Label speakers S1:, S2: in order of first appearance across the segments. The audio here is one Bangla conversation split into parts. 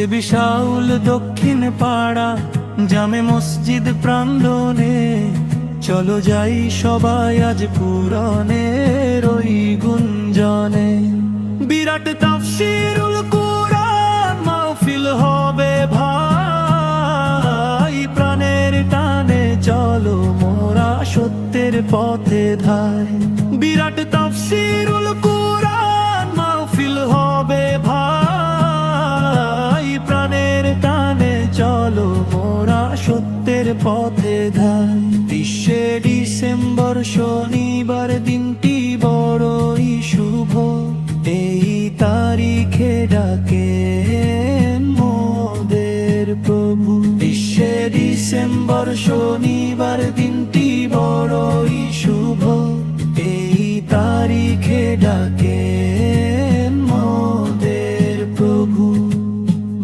S1: দেবী শাউল দক্ষিণ পাড়া জামে মসজিদ প্রাঙ্গণে, চলো যাই সবাই আজ পুরাণের ওই গুঞ্জনে। বিরাট তাফসীরুল কুরআন মাহফিল হবে ভাই, প্রাণের টানে চলো মোরা সত্যের পথে ধাই। বিরাট তাফসীরুল কুরআন মাহফিল হবে ভাই, প্রাণের টানে চলো মোরা সত্যের পথে ধাই। 20 ডিসেম্বর শনিবার দিনটি বড়ই শুভ, এই তারিখে ডাকে মোদের প্রভু। 20 ডিসেম্বর শনিবার দিনটি বড়ই শুভ, এই তারিখে ডাকে মোদের প্রভু।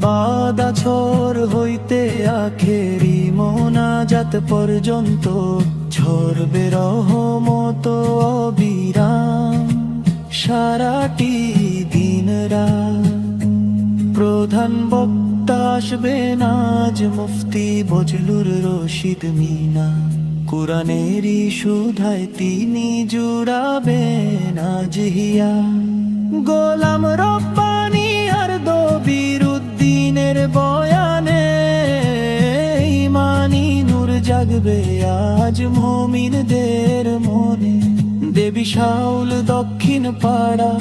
S1: বাদাছর হইতে আখেরি মোনাজাত পর্যন্ত ঝরবে রহমত অবিরাম সারাটি দিন রাত। প্রধান বক্তা আসবেন আজ মুফতি বজলুর রশিদ মিনা, কুরআনেরই সুধায় তিনি জুড়াবেন আজ হিয়া। গোলাম রব্বানী আর দবির উদ্দিনের বয়ানে ইমানি নূর জাগবে আজ মুমিনদের মনে। দেবী শাউল দক্ষিণ পাড়া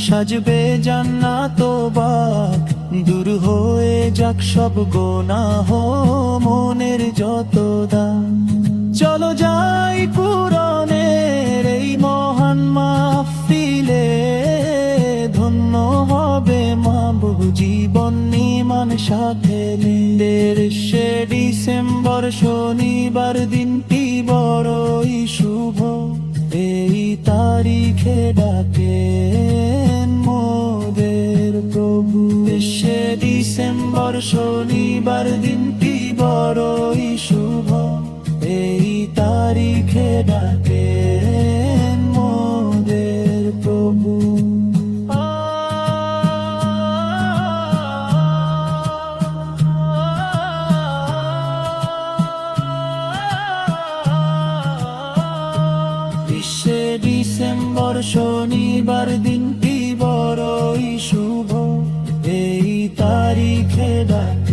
S1: সাজবে জান্নাত বাগ, দূর হয়ে যাক সব গোনাহ মনের যত দাগ। চলো যাই কুরআনের এই মহান মাহফিলে, ধন্য হবে মাহবুব জীবন নিমান সাথে। 23 ডিসেম্বর শনিবার দিনটি বড়ই শুভ, এই তারিখে ডাকেন মোদের প্রভু। 23 ডিসেম্বর শনিবার দিনটি বড়ই শুভ, এই তারিখে ডাকেন মোদের প্রভু। ডিসেম্বর শনিবার দিনটি বড়ই শুভ, এই তারিখে ডাকে